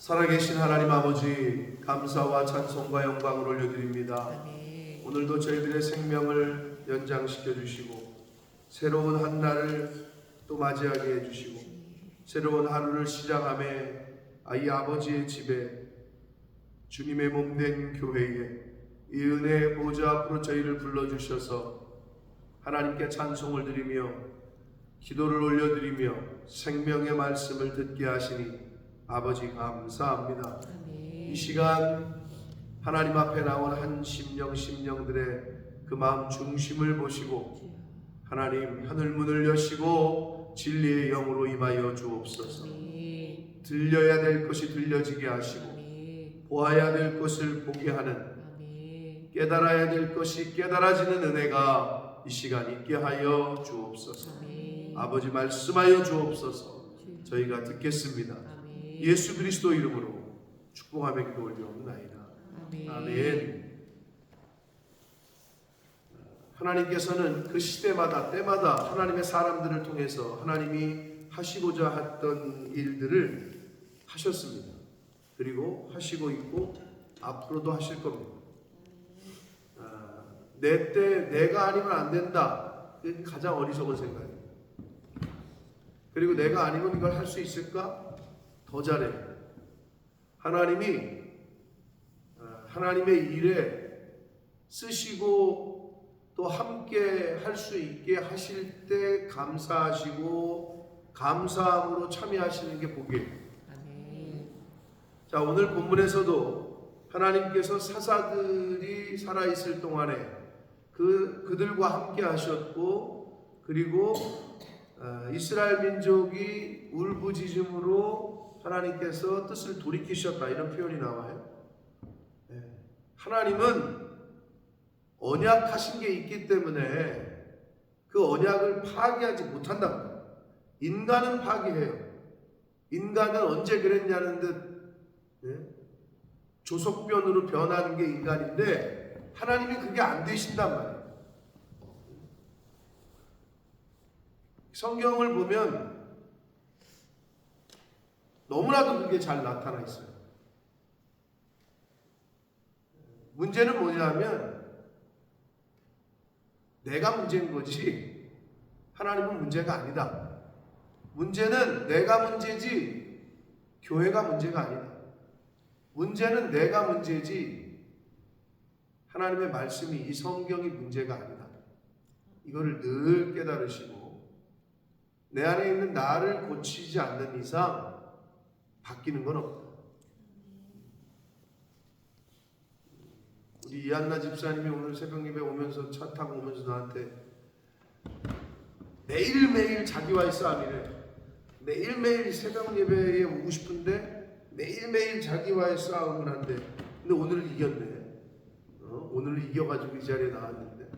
살아계신 하나님 아버지, 감사와 찬송과 영광을 올려드립니다. 오늘도 저희들의 생명을 연장시켜 주시고 새로운 한 날을 또 맞이하게 해주시고 새로운 하루를 시작함에 이 아버지의 집에 주님의 몸된 교회에 이 은혜의 보좌 앞으로 저희를 불러주셔서 하나님께 찬송을 드리며 기도를 올려드리며 생명의 말씀을 듣게 하시니 아버지 감사합니다. 이 시간 하나님 앞에 나온 한 심령들의 그 마음 중심을 보시고 하나님 하늘문을 여시고 진리의 영으로 임하여 주옵소서. 들려야 될 것이 들려지게 하시고 보아야 될 것을 보게 하는, 깨달아야 될 것이 깨달아지는 은혜가 이 시간 있게 하여 주옵소서. 아버지 말씀하여 주옵소서. 저희가 듣겠습니다. 예수 그리스도 이름으로 축복하며 기도 올려옵나이다. 아멘. 하나님께서는 그 시대마다 때마다 하나님의 사람들을 통해서 하나님이 하시고자 했던 일들을 하셨습니다. 그리고 하시고 있고 앞으로도 하실 겁니다. 내 때 내가 아니면 안 된다. 그게 가장 어리석은 생각이에요. 그리고 내가 아니면 이걸 할 수 있을까? 더 잘해. 하나님이 하나님의 일에 쓰시고 또 함께 할 수 있게 하실 때 감사하시고 감사함으로 참여하시는 게 복이에요. 자, 오늘 본문에서도 하나님께서 사사들이 살아있을 동안에 그들과 함께 하셨고, 그리고 이스라엘 민족이 울부짖음으로 하나님께서 뜻을 돌이키셨다, 이런 표현이 나와요. 하나님은 언약하신 게 있기 때문에 그 언약을 파기하지 못한답니다. 인간은 파기해요. 인간은 언제 그랬냐는 듯 조석변으로 변하는 게 인간인데 하나님이 그게 안 되신단 말이에요. 성경을 보면 너무나도 그게 잘 나타나 있어요. 문제는 뭐냐면 내가 문제인 거지 하나님은 문제가 아니다. 문제는 내가 문제지 교회가 문제가 아니다. 문제는 내가 문제지 하나님의 말씀이, 이 성경이 문제가 아니다. 이거를 늘 깨달으시고 내 안에 있는 나를 고치지 않는 이상 바뀌는 건 없다. 우리 이한나 집사님이 오늘 새벽 예배 오면서 차 타고 오면서 나한테 매일매일 자기와의 싸움이래. 매일매일 새벽 예배에 오고 싶은데 매일매일 자기와의 싸움을 한대. 근데 오늘 이겼네. 오늘 이겨가지고 이 자리에 나왔는데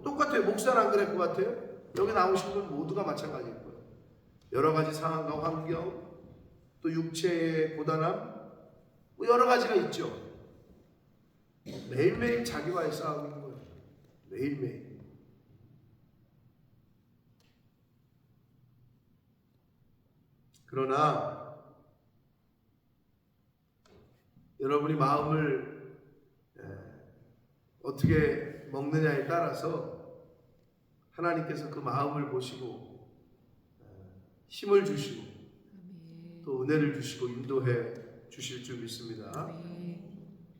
똑같아요. 목사는 안 그럴 것 같아요? 여기 나오신 분 모두가 마찬가지일 거예요. 여러 가지 상황과 환경, 또 육체의 고단함, 여러 가지가 있죠. 매일매일 자기와의 싸움인 거예요. 매일매일. 그러나 여러분이 마음을 어떻게 먹느냐에 따라서 하나님께서 그 마음을 보시고 힘을 주시고 또 은혜를 주시고 인도해 주실 줄 믿습니다.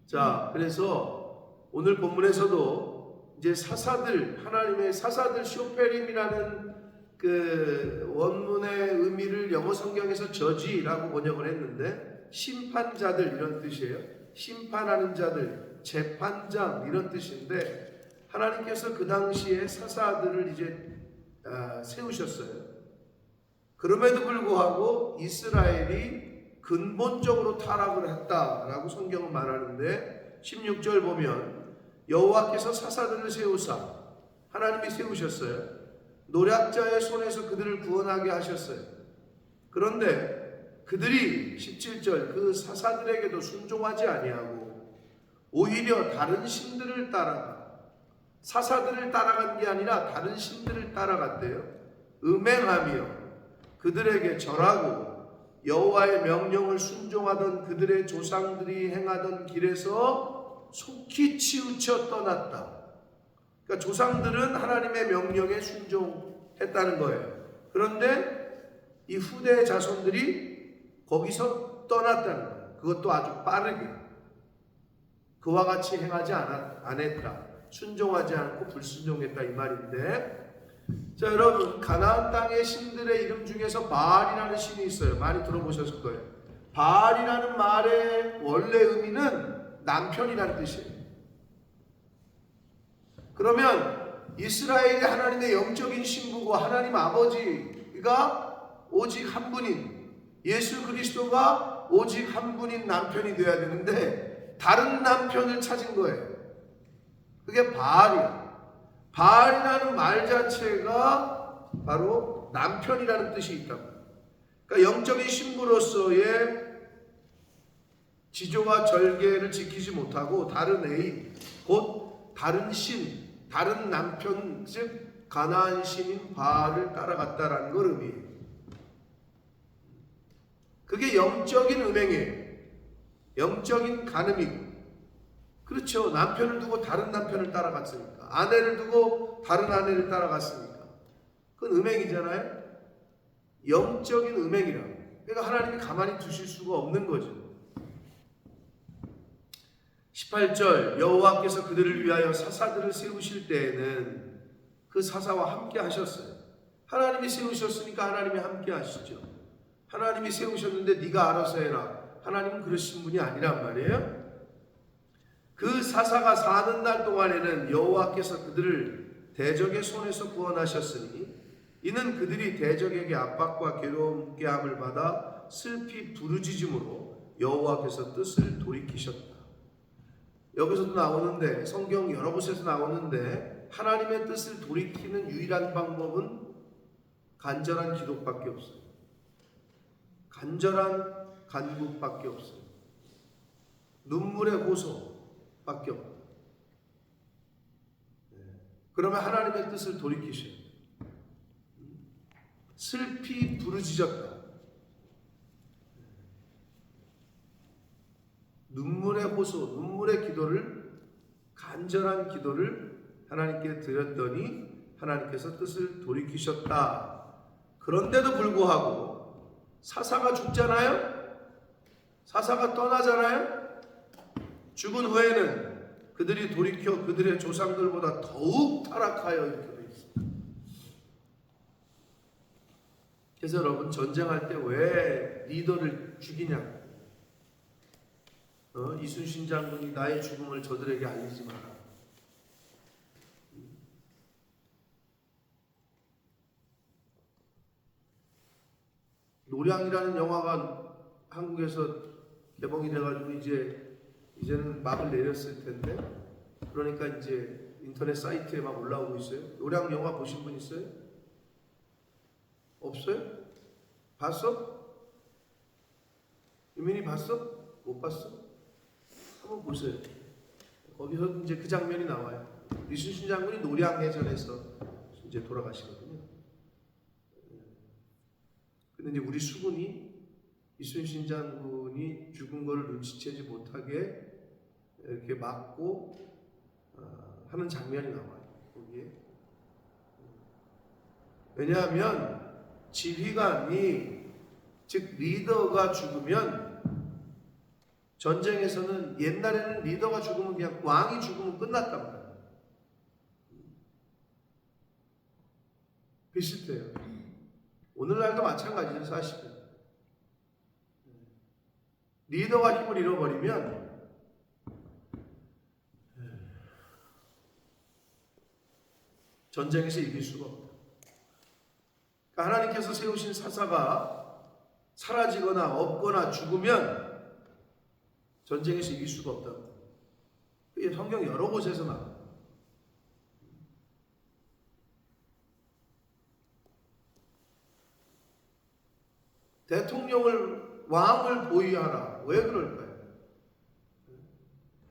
자, 그래서 오늘 본문에서도 이제 사사들, 하나님의 사사들, 쇼페림이라는 그 원문의 의미를 영어 성경에서 저지라고 번역을 했는데 심판자들 이런 뜻이에요. 심판하는 자들, 재판장 이런 뜻인데 하나님께서 그 당시에 사사들을 이제 세우셨어요. 그럼에도 불구하고 이스라엘이 근본적으로 타락을 했다라고 성경은 말하는데 16절 보면 여호와께서 사사들을 세우사, 하나님이 세우셨어요. 노략자의 손에서 그들을 구원하게 하셨어요. 그런데 그들이 17절 그 사사들에게도 순종하지 아니하고 오히려 다른 신들을 따라가, 사사들을 따라간 게 아니라 다른 신들을 따라갔대요. 음행하며 그들에게 절하고 여호와의 명령을 순종하던 그들의 조상들이 행하던 길에서 속히 치우쳐 떠났다. 그러니까 조상들은 하나님의 명령에 순종했다는 거예요. 그런데 이 후대 자손들이 거기서 떠났다는 거예요. 그것도 아주 빠르게. 그와 같이 행하지 않았다. 순종하지 않고 불순종했다 이 말인데, 자 여러분, 가나안 땅의 신들의 이름 중에서 바알이라는 신이 있어요. 많이 들어보셨을 거예요. 바알이라는 말의 원래 의미는 남편이라는 뜻이에요. 그러면 이스라엘이 하나님의 영적인 신부고 하나님 아버지가 오직 한 분인 예수 그리스도가 오직 한 분인 남편이 되어야 되는데 다른 남편을 찾은 거예요. 그게 바알이에요. 바알이라는 말 자체가 바로 남편이라는 뜻이 있다고. 그러니까 영적인 신부로서의 지조와 절개를 지키지 못하고 다른 애인, 곧 다른 신, 다른 남편, 즉 가나안 신인 바알을 따라갔다라는 걸 의미해요. 그게 영적인 음행이에요. 영적인 간음이고. 그렇죠. 남편을 두고 다른 남편을 따라갔으니까. 아내를 두고 다른 아내를 따라갔으니까. 그건 음행이잖아요. 영적인 음행이라고. 그러니까 하나님이 가만히 두실 수가 없는 거죠. 18절, 여호와께서 그들을 위하여 사사들을 세우실 때에는 그 사사와 함께 하셨어요. 하나님이 세우셨으니까 하나님이 함께 하시죠. 하나님이 세우셨는데 네가 알아서 해라. 하나님은 그러신 분이 아니란 말이에요. 그 사사가 사는 날 동안에는 여호와께서 그들을 대적의 손에서 구원하셨으니 이는 그들이 대적에게 압박과 괴롭게 함을 받아 슬피 부르짖음으로 여호와께서 뜻을 돌이키셨다. 여기서도 나오는데, 성경 여러 곳에서 나오는데, 하나님의 뜻을 돌이키는 유일한 방법은 간절한 기도밖에 없어요. 간절한 간구밖에 없어요. 눈물의 호소밖에 없어요. 그러면 하나님의 뜻을 돌이키셔요. 슬피 부르짖었다. 눈물의 호소, 눈물의 기도를, 간절한 기도를 하나님께 드렸더니 하나님께서 뜻을 돌이키셨다. 그런데도 불구하고 사사가 죽잖아요. 사사가 떠나잖아요. 죽은 후에는 그들이 돌이켜 그들의 조상들보다 더욱 타락하여 이렇게 되어 있습니다. 그래서 여러분, 전쟁할 때 왜 리더를 죽이냐? 이순신 장군이 나의 죽음을 저들에게 알리지 마라. 노량이라는 영화가 한국에서 개봉이 돼가지고 이제는 막을 내렸을 텐데, 그러니까 이제 인터넷 사이트에 막 올라오고 있어요. 노량 영화 보신 분 있어요? 없어요? 봤어? 유민이 봤어? 못 봤어? 한번 보세요. 거기서 이제 그 장면이 나와요. 이순신 장군이 노량해전에서 이제 돌아가시거든요. 근데 이제 우리 수군이 이순신 장군이 죽은 걸 눈치채지 못하게 이렇게 막고 하는 장면이 나와요. 거기에. 왜냐하면 지휘관이, 즉 리더가 죽으면, 전쟁에서는 옛날에는 리더가 죽으면 그냥 왕이 죽으면 끝났단 말이에요. 비슷해요. 오늘날도 마찬가지죠, 사실은. 리더가 힘을 잃어버리면 전쟁에서 이길 수가 없다. 그러니까 하나님께서 세우신 사사가 사라지거나 없거나 죽으면 전쟁에서 이길 수가 없다고. 이게 성경 여러 곳에서 나와요. 대통령을, 왕을 보위하라. 왜 그럴까요?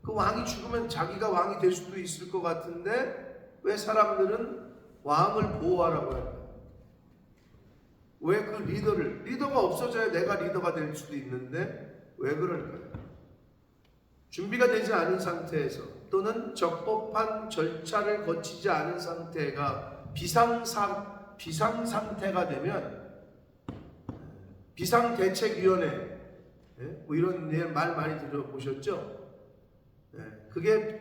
그 왕이 죽으면 자기가 왕이 될 수도 있을 것 같은데 왜 사람들은 왕을 보호하라고 할까요? 왜 그 리더가 없어져야 내가 리더가 될 수도 있는데 왜 그럴까요? 준비가 되지 않은 상태에서 또는 적법한 절차를 거치지 않은 상태가 비상 상태가 되면 비상대책위원회 뭐 이런 말 많이 들어보셨죠? 그게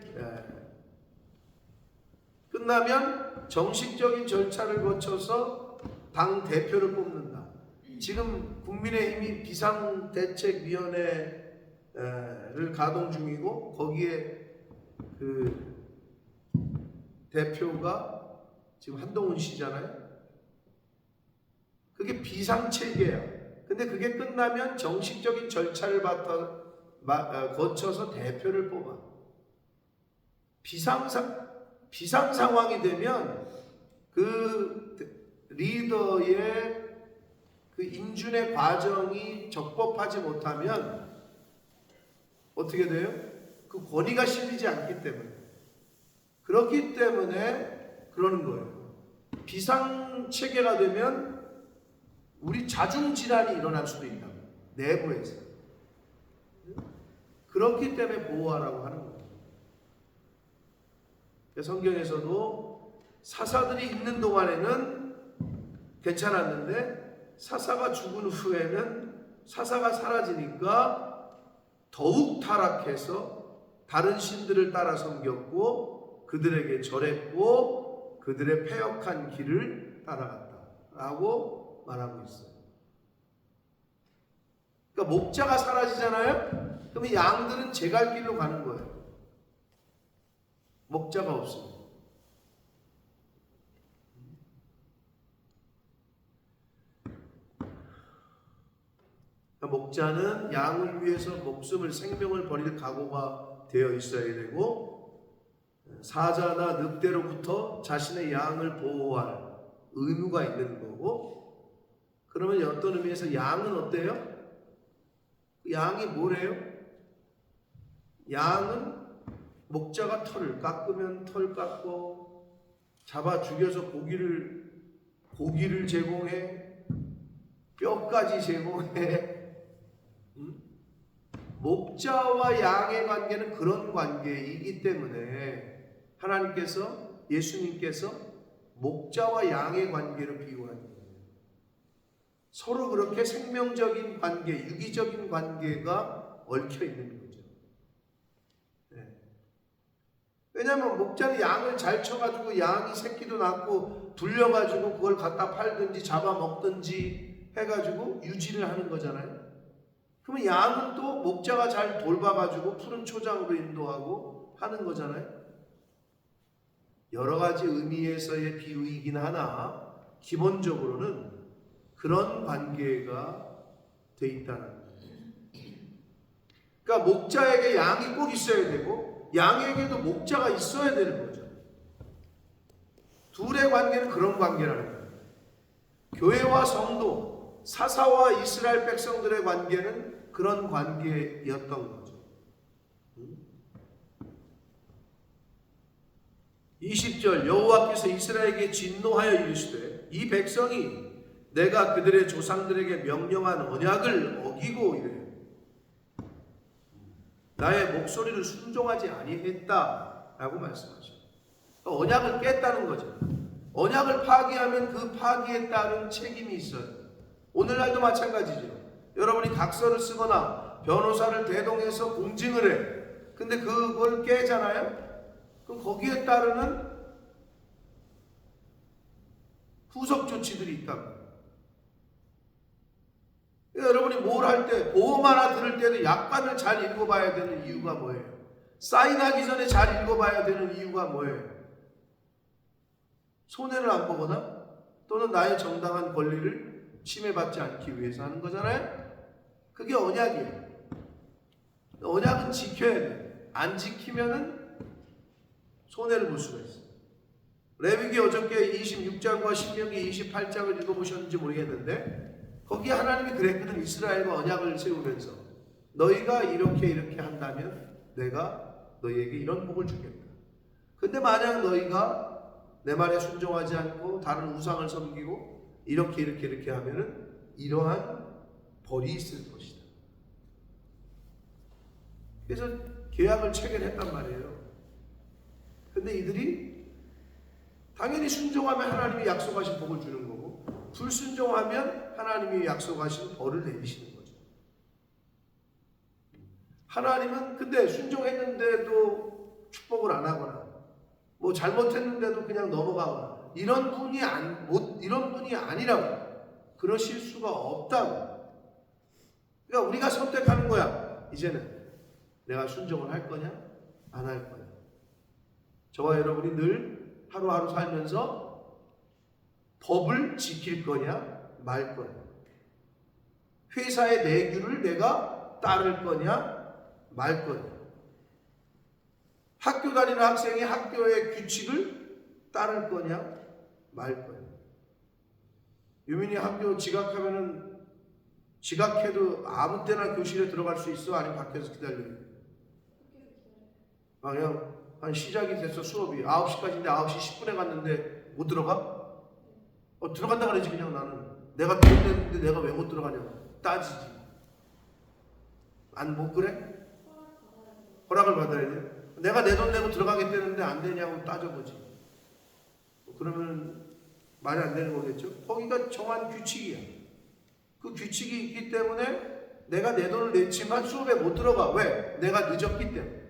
끝나면 정식적인 절차를 거쳐서 당 대표를 뽑는다. 지금 국민의힘이 비상대책위원회를 가동 중이고 거기에 그 대표가 지금 한동훈 씨잖아요. 그게 비상체계야. 근데 그게 끝나면 정식적인 절차를 거쳐서 대표를 뽑아. 비상 상황이 되면 그 리더의 그 인준의 과정이 적법하지 못하면 어떻게 돼요? 그 권위가 실리지 않기 때문에. 그렇기 때문에 그러는 거예요. 비상 체계가 되면 우리 자중질환이 일어날 수도 있다. 내부에서. 그렇기 때문에 보호하라고 하는 거예요. 성경에서도 사사들이 있는 동안에는 괜찮았는데 사사가 죽은 후에는 사사가 사라지니까 더욱 타락해서 다른 신들을 따라 섬겼고 그들에게 절했고 그들의 패역한 길을 따라갔다라고 말하고 있어요. 그러니까 목자가 사라지잖아요. 그러면 양들은 제 갈 길로 가는 거예요. 목자가 없어요. 목자는 양을 위해서 목숨을 생명을 버릴 각오가 되어 있어야 되고 사자나 늑대로부터 자신의 양을 보호할 의무가 있는 거고 그러면 어떤 의미에서 양은 어때요? 양이 뭐래요? 양은 목자가 털을 깎으면 털 깎고 잡아 죽여서 고기를 제공해 뼈까지 제공해 목자와 양의 관계는 그런 관계이기 때문에 하나님께서 예수님께서 목자와 양의 관계를 비유한 거예요. 서로 그렇게 생명적인 관계, 유기적인 관계가 얽혀 있는 거죠. 왜냐하면 목자는 양을 잘 쳐가지고 양이 새끼도 낳고 둘려가지고 그걸 갖다 팔든지 잡아먹든지 해가지고 유지를 하는 거잖아요. 그러면 양은 또 목자가 잘 돌봐가지고 푸른 초장으로 인도하고 하는 거잖아요. 여러 가지 의미에서의 비유이긴 하나 기본적으로는 그런 관계가 돼 있다는 거예요. 그러니까 목자에게 양이 꼭 있어야 되고 양에게도 목자가 있어야 되는 거죠. 둘의 관계는 그런 관계라는 거예요. 교회와 성도, 사사와 이스라엘 백성들의 관계는 그런 관계였던 거죠. 20절 여호와께서 이스라엘에게 진노하여 이르시되 이 백성이 내가 그들의 조상들에게 명령한 언약을 어기고 이래요. 나의 목소리를 순종하지 아니했다라고 말씀하셔요. 언약을 깼다는 거죠. 언약을 파기하면 그 파기에 따른 책임이 있어요. 오늘날도 마찬가지죠. 여러분이 각서를 쓰거나 변호사를 대동해서 공증을 해. 근데 그걸 깨잖아요. 그럼 거기에 따르는 후속 조치들이 있다고. 여러분이 뭘 할 때, 보험 하나 들을 때도 약관을 잘 읽어봐야 되는 이유가 뭐예요? 사인하기 전에 잘 읽어봐야 되는 이유가 뭐예요? 손해를 안 보거나 또는 나의 정당한 권리를 침해받지 않기 위해서 하는 거잖아요? 그게 언약이에요. 언약은 지켜야 돼. 안 지키면은 손해를 볼 수가 있어요. 레위기 어저께 26장과 신명기 28장을 읽어보셨는지 모르겠는데 거기에 하나님이 그랬거든. 이스라엘과 언약을 세우면서 너희가 이렇게 한다면 내가 너희에게 이런 복을 주겠다. 근데 만약 너희가 내 말에 순종하지 않고 다른 우상을 섬기고 이렇게 하면은 이러한 벌이 있을 것이다. 그래서 계약을 체결했단 말이에요. 근데 이들이 당연히 순종하면 하나님이 약속하신 복을 주는 거고, 불순종하면 하나님이 약속하신 벌을 내리시는 거죠. 하나님은 근데 순종했는데도 축복을 안 하거나, 뭐 잘못했는데도 그냥 넘어가거나, 이런 분이 아니라고, 그러실 수가 없다고. 그러니까 우리가 선택하는 거야. 이제는 내가 순종을 할 거냐, 안 할 거냐. 저와 여러분이 늘 하루하루 살면서 법을 지킬 거냐, 말 거냐. 회사의 내규를 내가 따를 거냐, 말 거냐. 학교 다니는 학생이 학교의 규칙을 따를 거냐, 말 거냐. 유민이 학교 지각하면은 지각해도 아무 때나 교실에 들어갈 수 있어? 아니면 밖에서 기다려요? 그냥 한 시작이 됐어. 수업이 9시까지인데 9시 10분에 갔는데 못 들어가? 들어간다 그러지. 그냥 나는 내가 돈 냈는데 내가 왜 못 들어가냐 따지지. 못 그래? 허락을 받아야 돼. 내가 내 돈 내고 들어가겠다는데 안 되냐고 따져보지. 그러면 말이 안 되는 거겠죠? 거기가 정한 규칙이야. 그 규칙이 있기 때문에 내가 내 돈을 냈지만 수업에 못 들어가. 왜? 내가 늦었기 때문에.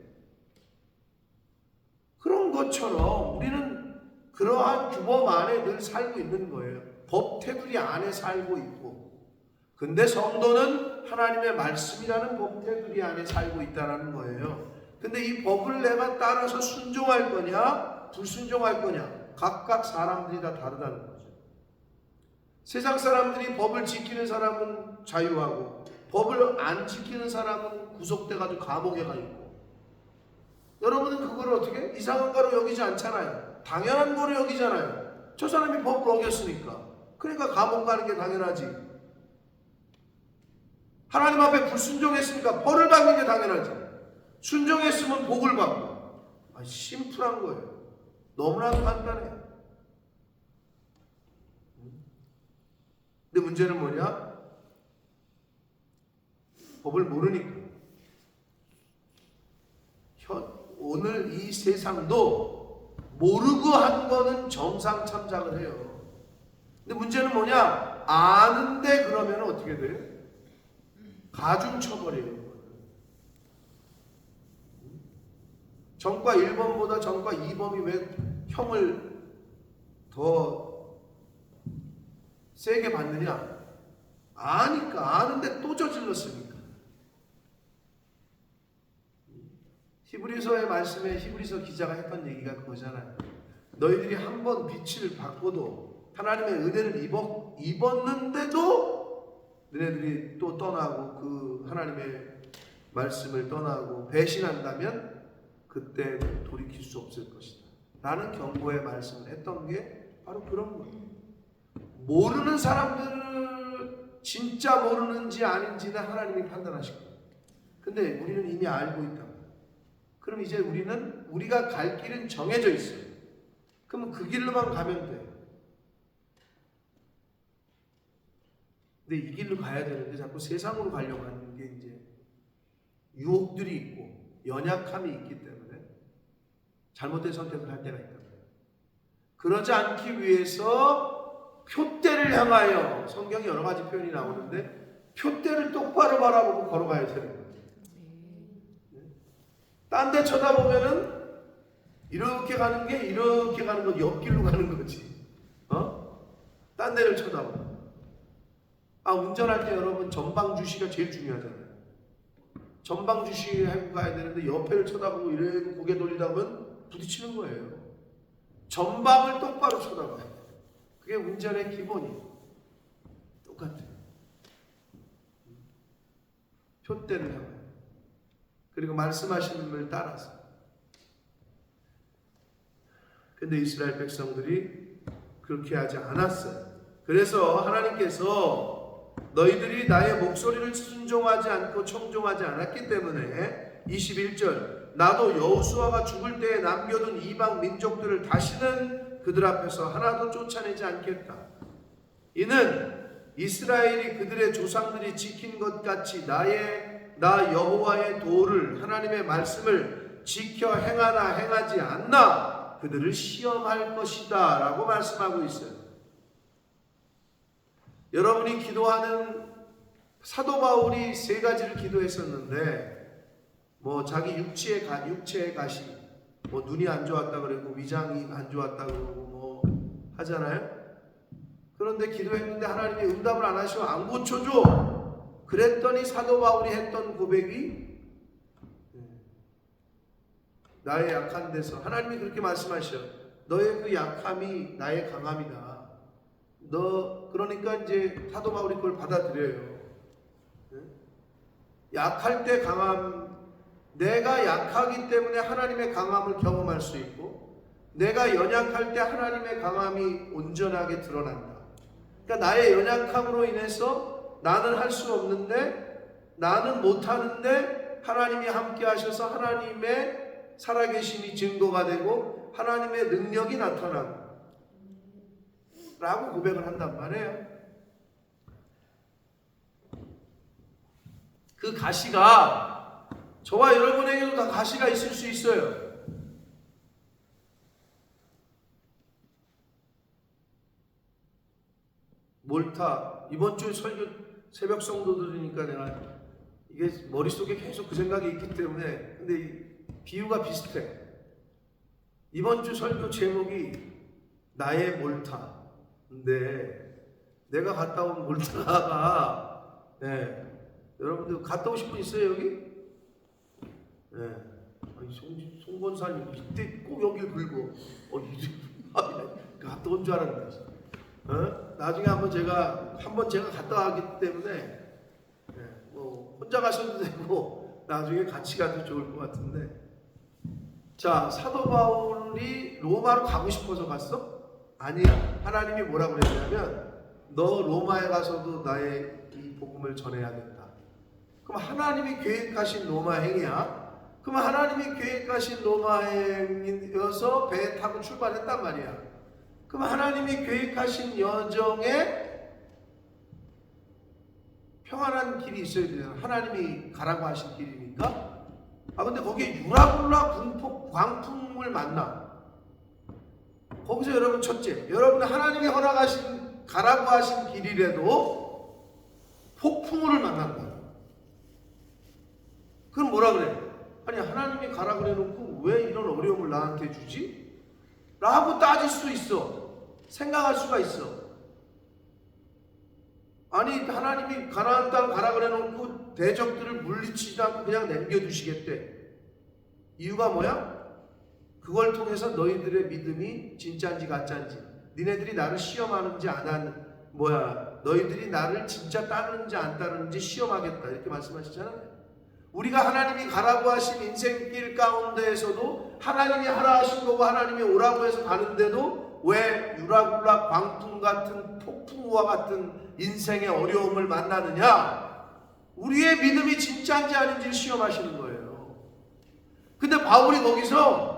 그런 것처럼 우리는 그러한 규범 안에 늘 살고 있는 거예요. 법 테두리 안에 살고 있고, 근데 성도는 하나님의 말씀이라는 법 테두리 안에 살고 있다는 거예요. 근데 이 법을 내가 따라서 순종할 거냐, 불순종할 거냐, 각각 사람들이 다 다르다는 거죠. 세상 사람들이 법을 지키는 사람은 자유하고, 법을 안 지키는 사람은 구속돼가지고 감옥에 가 있고. 여러분은 그걸 어떻게 이상한 거로 여기지 않잖아요. 당연한 거로 여기잖아요. 저 사람이 법을 어겼으니까. 그러니까 감옥 가는 게 당연하지. 하나님 앞에 불순종했으니까 벌을 받는 게 당연하지. 순종했으면 복을 받고. 심플한 거예요. 너무나도 간단해요. 근데 문제는 뭐냐? 법을 모르니까. 오늘 이 세상도 모르고 한 거는 정상 참작을 해요. 근데 문제는 뭐냐? 아는데 그러면 어떻게 돼요? 가중 처벌이에요. 전과 1범보다 전과 2범이 왜 형을 더 세게 받느냐? 아는데 또 저질렀으니까. 히브리서의 말씀에 히브리서 기자가 했던 얘기가 그거잖아요. 너희들이 한 번 빛을 받고도 하나님의 은혜를 입었는데도 너희들이 또 떠나고 그 하나님의 말씀을 떠나고 배신한다면 그때 돌이킬 수 없을 것이다 라는 경고의 말씀을 했던 게 바로 그런 거예요. 모르는 사람들을 진짜 모르는지 아닌지는 하나님이 판단하실 거예요. 근데 우리는 이미 알고 있다. 그럼 이제 우리가 갈 길은 정해져 있어요. 그러면 그 길로만 가면 돼. 근데 이 길로 가야 되는데 자꾸 세상으로 가려고 하는 게 이제 유혹들이 있고 연약함이 있기 때문에 잘못된 선택을 할 때가 있다. 그러지 않기 위해서 표대를 향하여, 성경에 여러 가지 표현이 나오는데 표대를 똑바로 바라보고 걸어가야 되는 거예요. 딴 데 쳐다보면은 이렇게 가는 게 이렇게 가는 거, 옆길로 가는 거지. 딴 데를 쳐다봐. 운전할 때 여러분 전방 주시가 제일 중요하잖아요. 전방 주시하고 가야 되는데 옆에를 쳐다보고 이렇게 고개 돌리다 보면 부딪히는 거예요. 전방을 똑바로 쳐다봐야 돼. 그게 운전의 기본이에요. 똑같아요. 표대를 향하여. 그리고 말씀하시는 걸 따라서. 근데 이스라엘 백성들이 그렇게 하지 않았어요. 그래서 하나님께서 너희들이 나의 목소리를 순종하지 않고 청종하지 않았기 때문에 21절 나도 여호수아가 죽을 때에 남겨둔 이방 민족들을 다시는 그들 앞에서 하나도 쫓아내지 않겠다. 이는 이스라엘이 그들의 조상들이 지킨 것 같이 나 여호와의 도를 하나님의 말씀을 지켜 행하나 행하지 않나 그들을 시험할 것이다 라고 말씀하고 있어요. 여러분이 기도하는 사도 바울이 세 가지를 기도했었는데 뭐 자기 육체의 가시 뭐 눈이 안 좋았다 그러고 위장이 안 좋았다 그러고 뭐 하잖아요. 그런데 기도했는데 하나님이 응답을 안 하시고 안 고쳐줘. 그랬더니 사도 바울이 했던 고백이 나의 약한 데서 하나님이 그렇게 말씀하셔. 너의 그 약함이 나의 강함이다. 그러니까 이제 사도 바울이 그걸 받아들여요. 약할 때 강함, 내가 약하기 때문에 하나님의 강함을 경험할 수 있고 내가 연약할 때 하나님의 강함이 온전하게 드러난다. 그러니까 나의 연약함으로 인해서 나는 할 수 없는데 나는 못하는데 하나님이 함께 하셔서 하나님의 살아계심이 증거가 되고 하나님의 능력이 나타나고 라고 고백을 한단 말이에요. 그 가시가 저와 여러분에게도 다 가시가 있을 수 있어요. 몰타 이번 주 설교 새벽 성도 들으니까 내가 이게 머릿속에 계속 그 생각이 있기 때문에 근데 비유가 비슷해. 이번 주 설교 제목이 나의 몰타인데 내가 갔다 온 몰타가 여러분들 갔다 오신 분 있어요 여기? 아니 송건사님 이때 꼭 여길 긁고 갔다 온 줄 알았는데 나중에 한번 제가 갔다 왔기 때문에 뭐 혼자 가셔도 되고 나중에 같이 가도 좋을 것 같은데 자 사도 바울이 로마로 가고 싶어서 갔어? 아니야. 하나님이 뭐라고 그랬냐면 너 로마에 가서도 나의 이 복음을 전해야 된다. 그럼 하나님이 계획하신 로마행이야. 그럼 하나님이 계획하신 로마행이어서 배에 타고 출발했단 말이야. 그럼 하나님이 계획하신 여정에 평안한 길이 있어야 되잖아. 하나님이 가라고 하신 길이니까. 근데 거기에 유라굴라 광풍을 만나. 거기서 여러분 첫째, 여러분 하나님이 허락하신 가라고 하신 길이라도 폭풍우를 만난다. 그럼 뭐라 그래? 아니 하나님이 가라 그래 놓고 왜 이런 어려움을 나한테 주지? 라고 따질 수 있어. 생각할 수가 있어. 아니 하나님이 가나안 땅 가라 그래 놓고 대적들을 물리치지 않고 그냥 남겨두시겠대. 이유가 뭐야? 그걸 통해서 너희들의 믿음이 진짜인지 가짜인지 니네들이 나를 시험하는지 너희들이 나를 진짜 따르는지 안 따르는지 시험하겠다 이렇게 말씀하시잖아요. 우리가 하나님이 가라고 하신 인생길 가운데에서도 하나님이 하라 하신 거고 하나님이 오라고 해서 가는데도 왜 유라굴라 광풍 같은 폭풍우와 같은 인생의 어려움을 만나느냐? 우리의 믿음이 진짜인지 아닌지를 시험하시는 거예요. 근데 바울이 거기서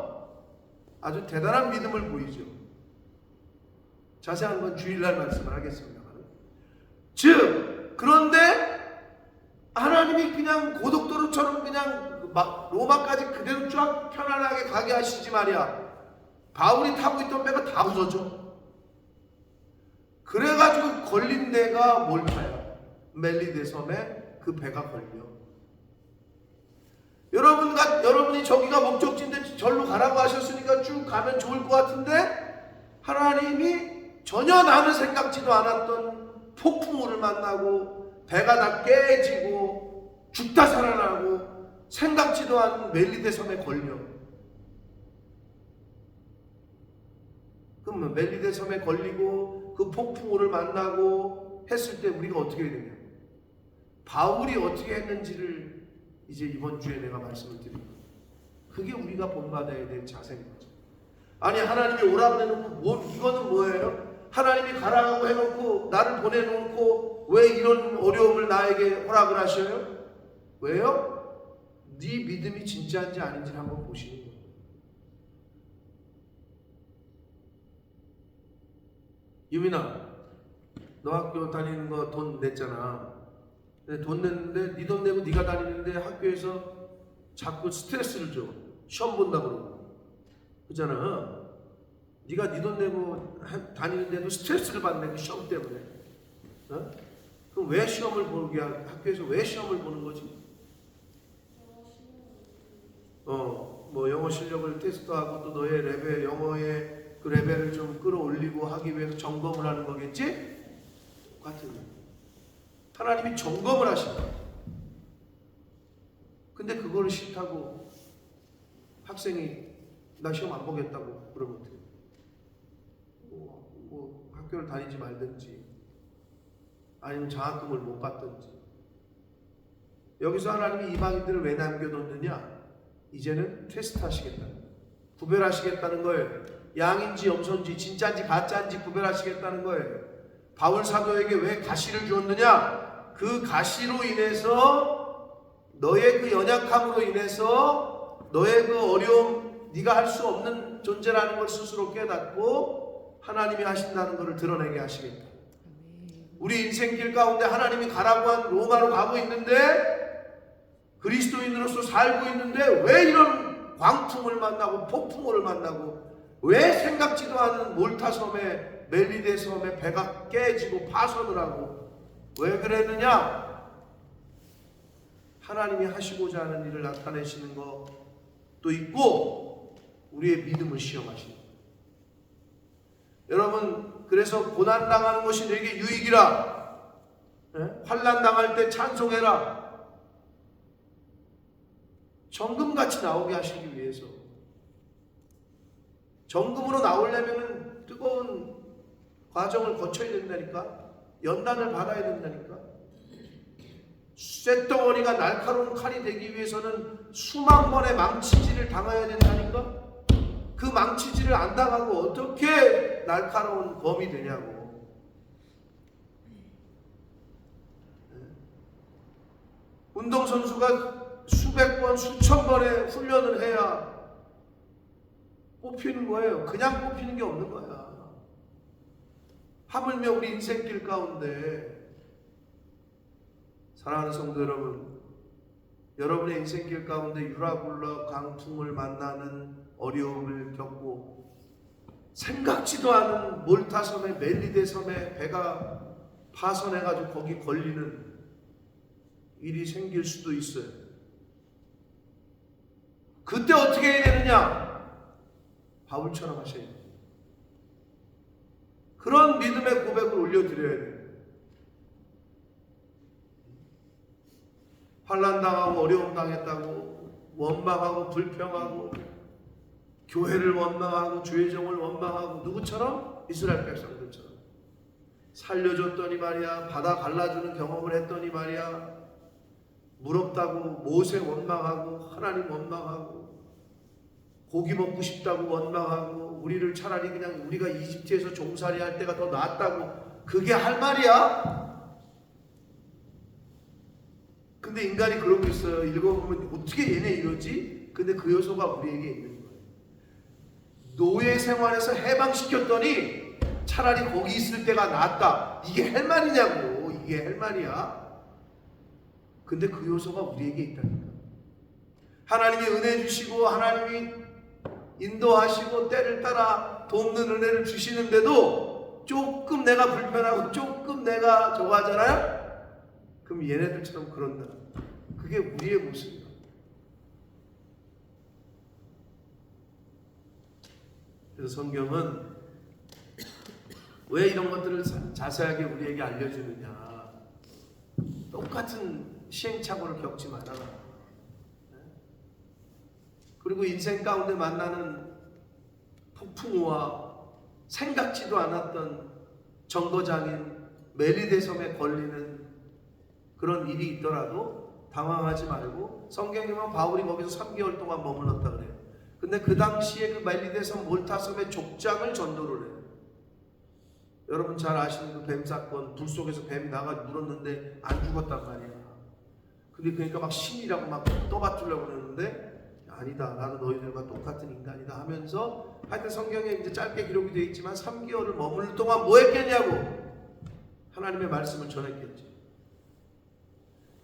아주 대단한 믿음을 보이죠. 자세한 건 주일날 말씀을 하겠습니다. 즉 그런데 하나님이 그냥 고속도로처럼 그냥 로마까지 그대로 쫙 편안하게 가게 하시지 말이야. 바울이 타고 있던 배가 다 부서져. 그래가지고 걸린 데가 몰타야. 멜리데 섬에 그 배가 걸려. 여러분이 저기가 목적지인데 절로 가라고 하셨으니까 쭉 가면 좋을 것 같은데 하나님이 전혀 나는 생각지도 않았던 폭풍우를 만나고 배가 다 깨지고 죽다 살아나고 생각지도 않은 멜리데 섬에 걸려. 그러면 멜리데 섬에 걸리고 그 폭풍우를 만나고 했을 때 우리가 어떻게 해야 되냐? 바울이 어떻게 했는지를 이제 이번 주에 내가 말씀을 드립니다. 그게 우리가 본받아야 될 자세인 거죠. 아니 하나님이 오라고 해놓고 이거는 뭐예요? 하나님이 가라고 해놓고 나를 보내놓고 왜 이런 어려움을 나에게 허락을 하셔요? 왜요? 네 믿음이 진짜인지 아닌지를 한번 보시는 거예요. 유민아, 너 학교 다니는 거 돈 냈잖아. 근데 돈 냈는데 네 돈 내고 네가 다니는데 학교에서 자꾸 스트레스를 줘. 시험 본다 그러고. 그잖아. 네가 네 돈 내고 다니는데도 스트레스를 받네. 그 시험 때문에. 어? 그럼 왜 시험을 보게 학교에서 왜 시험을 보는 거지? 뭐 영어 실력을 테스트하고 또 너의 레벨 영어의 그 레벨을 좀 끌어올리고 하기 위해서 점검을 하는 거겠지? 똑같은 거예요. 하나님이 점검을 하신다. 근데 그거를 싫다고 학생이 나 시험 안 보겠다고 그러면 어떡해? 뭐 학교를 다니지 말든지 아니면 장학금을 못 받든지. 여기서 하나님이 이방인들을 왜 남겨놓느냐? 이제는 테스트 하시겠다. 구별하시겠다는 거예요. 양인지 염소인지 진짜인지 가짜인지 구별하시겠다는 거예요. 바울 사도에게 왜 가시를 주었느냐? 그 가시로 인해서 너의 그 연약함으로 인해서 너의 그 어려움, 네가 할 수 없는 존재라는 걸 스스로 깨닫고 하나님이 하신다는 것을 드러내게 하시겠다. 우리 인생길 가운데 하나님이 가라고 한 로마로 가고 있는데 그리스도인으로서 살고 있는데 왜 이런 광풍을 만나고 폭풍우를 만나고 왜 생각지도 않은 몰타섬에 멜리데 섬에 배가 깨지고 파손을 하고 왜 그랬느냐? 하나님이 하시고자 하는 일을 나타내시는 것도 있고 우리의 믿음을 시험하시는 거예요. 여러분, 그래서 고난당하는 것이 내게 유익이라. 환난당할 때 찬송해라. 정금같이 나오게 하시기 위해서. 정금으로 나오려면 뜨거운 과정을 거쳐야 된다니까. 연단을 받아야 된다니까. 쇳덩어리가 날카로운 칼이 되기 위해서는 수만 번의 망치질을 당해야 된다니까. 그 망치질을 안 당하고 어떻게 날카로운 검이 되냐고. 운동선수가 수백 번, 수천 번의 훈련을 해야 뽑히는 거예요. 그냥 뽑히는 게 없는 거야. 하물며 우리 인생길 가운데 사랑하는 성도 여러분, 여러분의 인생길 가운데 유라굴라 강풍을 만나는 어려움을 겪고 생각지도 않은 몰타섬에 멜리데 섬에 배가 파손해가지고 거기 걸리는 일이 생길 수도 있어요. 그때 어떻게 해야 되느냐? 바울처럼 하셔야 돼요. 그런 믿음의 고백을 올려드려야 돼요. 환난당하고 어려움 당했다고 원망하고 불평하고 교회를 원망하고 주의 종을 원망하고 누구처럼? 이스라엘 백성들처럼 살려줬더니 말이야, 바다 갈라주는 경험을 했더니 말이야, 물 없다고 모세 원망하고 하나님 원망하고 고기 먹고 싶다고 원망하고 우리를 차라리 그냥 우리가 이집트에서 종살이 할 때가 더 낫다고. 그게 할 말이야? 근데 인간이 그러고 있어요. 읽어보면 어떻게 얘네 이러지? 근데 그 요소가 우리에게 있는 거예요. 노예 생활에서 해방시켰더니 차라리 거기 있을 때가 낫다. 이게 할 말이냐고. 이게 할 말이야? 근데 그 요소가 우리에게 있다니까. 하나님이 은혜 주시고 하나님이 인도하시고 때를 따라 돕는 은혜를 주시는데도 조금 내가 불편하고 조금 내가 저거 하잖아요? 그럼 얘네들처럼 그런다. 그게 우리의 모습이야. 그래서 성경은 왜 이런 것들을 자세하게 우리에게 알려주느냐. 똑같은 시행착오를 겪지 말아라. 그리고 인생 가운데 만나는 폭풍우와 생각지도 않았던 정거장인 멜리데 섬에 걸리는 그런 일이 있더라도 당황하지 말고, 성경에 보면 바울이 거기서 3개월 동안 머물렀다 그래요. 근데 그 당시에 그 멜리데 섬 몰타섬의 족장을 전도를 해요. 여러분 잘 아시는 그 뱀 사건, 불 속에서 뱀이 나가 물었는데 안 죽었단 말이야. 근데 그러니까 막 신이라고 막 떠받들려고 그러는데 아니다, 나도 너희들과 똑같은 인간이다 하면서, 하여튼 성경에 이제 짧게 기록이 되어 있지만 3개월을 머물 동안 뭐 했겠냐고. 하나님의 말씀을 전했겠죠.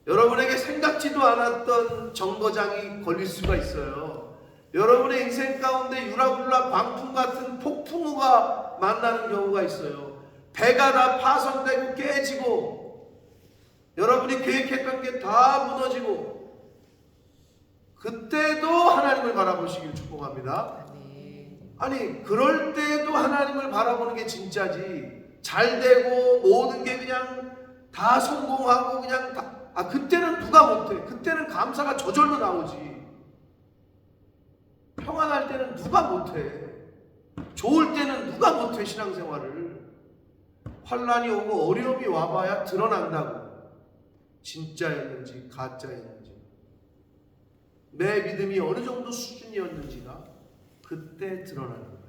여러분에게 생각지도 않았던 정거장이 걸릴 수가 있어요. 여러분의 인생 가운데 유라굴라 광풍 같은 폭풍우가 만나는 경우가 있어요. 배가 다 파손되고 깨지고 여러분이 계획했던 게 다 무너지고 그때도 하나님을 바라보시길 축복합니다. 아니 그럴 때도 하나님을 바라보는 게 진짜지. 잘 되고 모든 게 그냥 다 성공하고 그냥 다, 그때는 누가 못해? 그때는 감사가 저절로 나오지. 평안할 때는 누가 못해? 좋을 때는 누가 못해? 신앙생활을. 환난이 오고 어려움이 와봐야 드러난다고. 진짜였는지 가짜였는지 내 믿음이 어느 정도 수준이었는지가 그때 드러나는 거예요.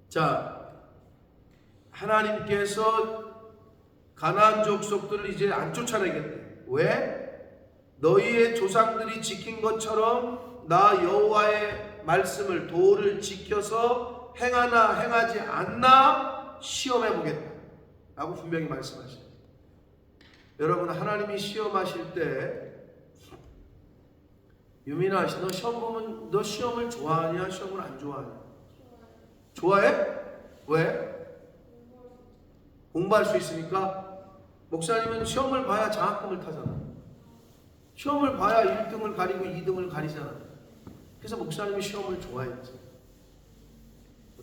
자, 하나님께서 가나안 족속들을 이제 안 쫓아내겠대. 왜? 너희의 조상들이 지킨 것처럼 나 여호와의 말씀을 도를 지켜서 행하나 행하지 않나 시험해 보겠다 라고 분명히 말씀하셔요. 여러분 하나님이 시험하실 때 유민아 씨, 너 시험 보면 너 시험을 좋아하냐 시험을 안 좋아하냐? 좋아해? 왜? 공부할 수 있으니까. 목사님은 시험을 봐야 장학금을 타잖아. 시험을 봐야 1등을 가리고 2등을 가리잖아. 그래서 목사님이 시험을 좋아했지.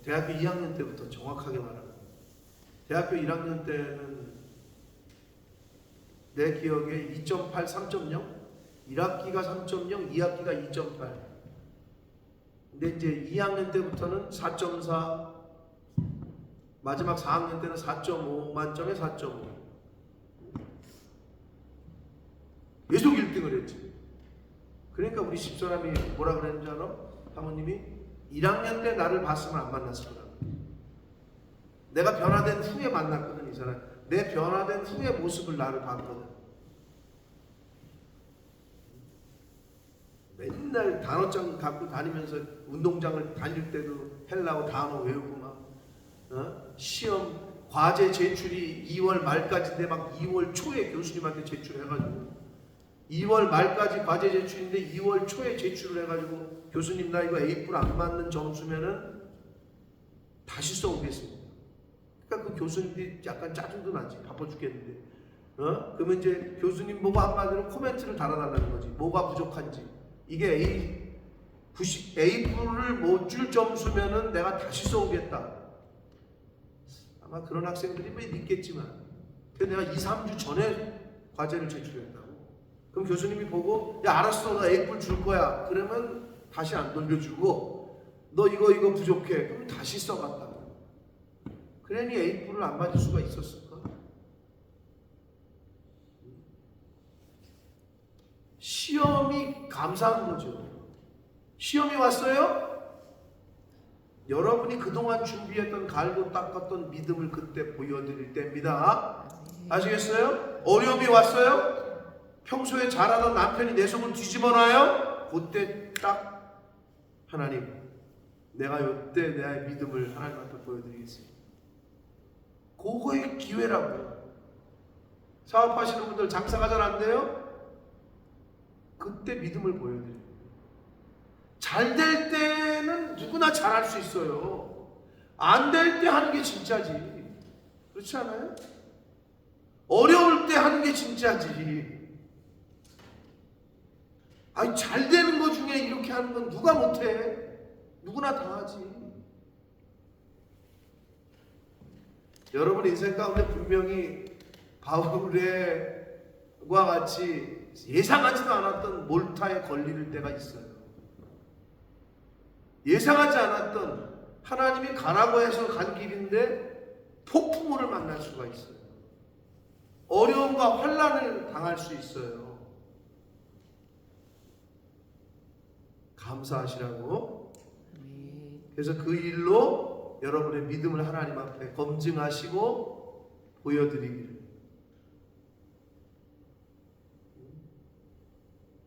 대학교 2학년 때부터 정확하게 말하면 대학교 1학년 때는 내 기억에 2.8, 3.0 1학기가 3.0, 2학기가 2.8 근데 이제 2학년 때부터는 4.4 마지막 4학년 때는 4.5 만점에 4.5 계속 1등을 했지. 그러니까 우리 집사람이 뭐라 그랬는지 알아? 사모님이 1학년 때 나를 봤으면 안 만났을 거라고. 내가 변화된 후에 만났거든. 이 사람 내 변화된 후의 모습을 나를 봤거든. 맨날 단어장 갖고 다니면서 운동장을 다닐 때도 헬라어 단어 외우고 막 시험 과제 제출이 2월 말까지인데 막 2월 초에 교수님한테 제출해가지고 2월 말까지 과제 제출인데 2월 초에 제출을 해가지고 교수님 나 이거 A+ 안 맞는 점수면은 다시 써오겠습니다. 그러니까 그 교수님들이 약간 짜증도 나지. 바빠 죽겠는데. 그러면 이제 교수님 보고 한마디로 코멘트를 달아달라는 거지. 뭐가 부족한지. 이게 A를 못 줄 점수면은 내가 다시 써오겠다. 아마 그런 학생들이 몇 있겠지만. 내가 2, 3주 전에 과제를 제출했다고. 그럼 교수님이 보고 야 알았어 나 A+ 줄 거야. 그러면 다시 안 돌려주고 너 이거 부족해. 그럼 다시 써갔다고. 그러니 A를 안 받을 수가 있었을까? 시험이 감사한 거죠. 시험이 왔어요? 여러분이 그동안 준비했던 갈고 닦았던 믿음을 그때 보여드릴 때입니다. 아시겠어요? 어려움이 왔어요? 평소에 잘하던 남편이 내 속을 뒤집어놔요? 그때 딱 하나님 내가 이때 내 믿음을 하나님한테 보여드리겠습니다. 그거의 기회라고요. 사업하시는 분들 장사가 잘 안 돼요? 그때 믿음을 보여드려요. 잘 될 때는 누구나 잘할 수 있어요. 안 될 때 하는 게 진짜지. 그렇지 않아요? 어려울 때 하는 게 진짜지. 아니 잘 되는 거 중에 이렇게 하는 건 누가 못해? 누구나 다 하지. 여러분 인생 가운데 분명히 바울과 같이 예상하지도 않았던 몰타에 걸릴 때가 있어요. 예상하지 않았던 하나님이 가라고 해서 간 길인데 폭풍우를 만날 수가 있어요. 어려움과 환난을 당할 수 있어요. 감사하시라고. 그래서 그 일로 여러분의 믿음을 하나님 앞에 검증하시고 보여드리기를.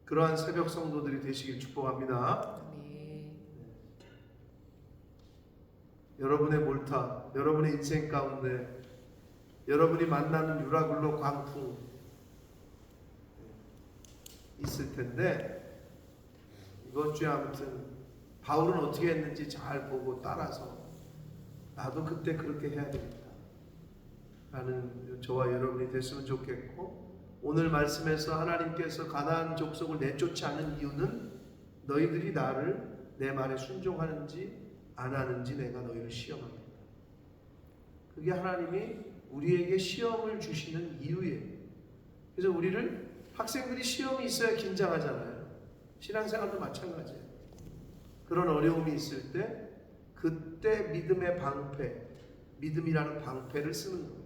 그러한 새벽 성도들이 되시길 축복합니다. 여러분의 몰타, 여러분의 인생 가운데 여러분이 만나는 유라굴로 광풍 있을 텐데, 이번 주에 아무튼 바울은 어떻게 했는지 잘 보고 따라서 나도 그때 그렇게 해야 되겠다 라는 저와 여러분이 됐으면 좋겠고, 오늘 말씀에서 하나님께서 가나안 족속을 내쫓지 않은 이유는 너희들이 나를 내 말에 순종하는지 안 하는지 내가 너희를 시험합니다. 그게 하나님이 우리에게 시험을 주시는 이유예요. 그래서 우리를, 학생들이 시험이 있어야 긴장하잖아요. 신앙생활도 마찬가지예요. 그런 어려움이 있을 때 그때 믿음의 방패, 믿음이라는 방패를 쓰는 거예요.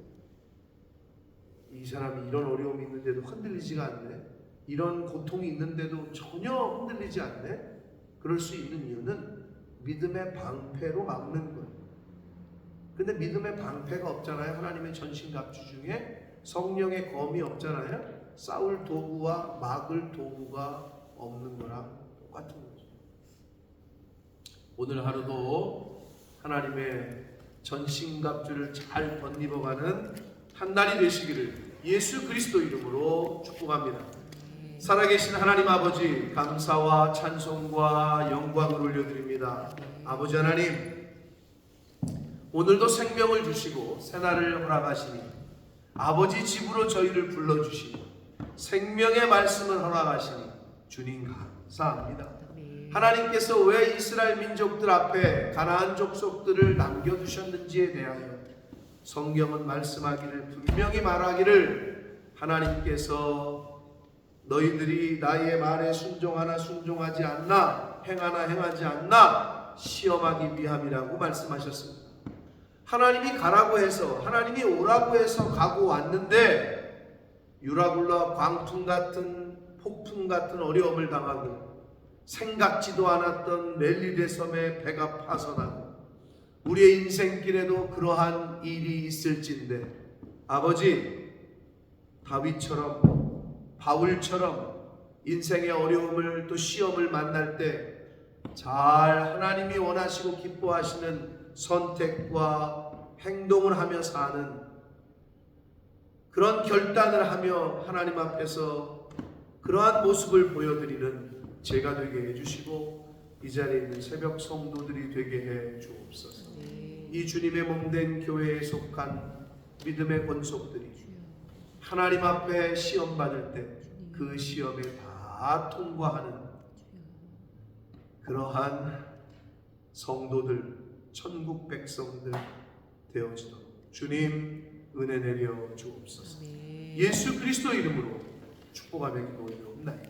이 사람이 이런 어려움이 있는데도 흔들리지가 않네, 이런 고통이 있는데도 전혀 흔들리지 않네. 그럴 수 있는 이유는 믿음의 방패로 막는 거예요. 근데 믿음의 방패가 없잖아요. 하나님의 전신갑주 중에 성령의 검이 없잖아요. 싸울 도구와 막을 도구가 없는 거랑 똑같은 거죠. 오늘 하루도 하나님의 전신갑주를 잘 덧입어가는 한 날이 되시기를 예수 그리스도 이름으로 축복합니다. 살아계신 하나님 아버지, 감사와 찬송과 영광을 올려드립니다. 아버지 하나님, 오늘도 생명을 주시고 새날을 허락하시니 아버지 집으로 저희를 불러주시고 생명의 말씀을 허락하시니 주님 감사합니다. 하나님께서 왜 이스라엘 민족들 앞에 가나안 족속들을 남겨두셨는지에 대하여 성경은 말씀하기를, 분명히 말하기를, 하나님께서 너희들이 나의 말에 순종하나 순종하지 않나, 행하나 행하지 않나 시험하기 위함이라고 말씀하셨습니다. 하나님이 가라고 해서, 하나님이 오라고 해서 가고 왔는데 유라굴라 광풍 같은, 폭풍 같은 어려움을 당하고 생각지도 않았던 멜리데 섬에 배가 파손하고 우리의 인생길에도 그러한 일이 있을진데, 아버지, 다윗처럼 바울처럼 인생의 어려움을 또 시험을 만날 때 잘 하나님이 원하시고 기뻐하시는 선택과 행동을 하며 사는, 그런 결단을 하며 하나님 앞에서 그러한 모습을 보여드리는 제가 되게 해주시고 이 자리에 있는 새벽 성도들이 되게 해 주옵소서. 이 주님의 몸된 교회에 속한 믿음의 권속들이 하나님 앞에 시험 받을 때 그 시험에 다 통과하는 그러한 성도들, 천국 백성들 되어지도록 주님 은혜 내려 주옵소서. 예수 그리스도 이름으로 축복하며 기도드리옵나이다.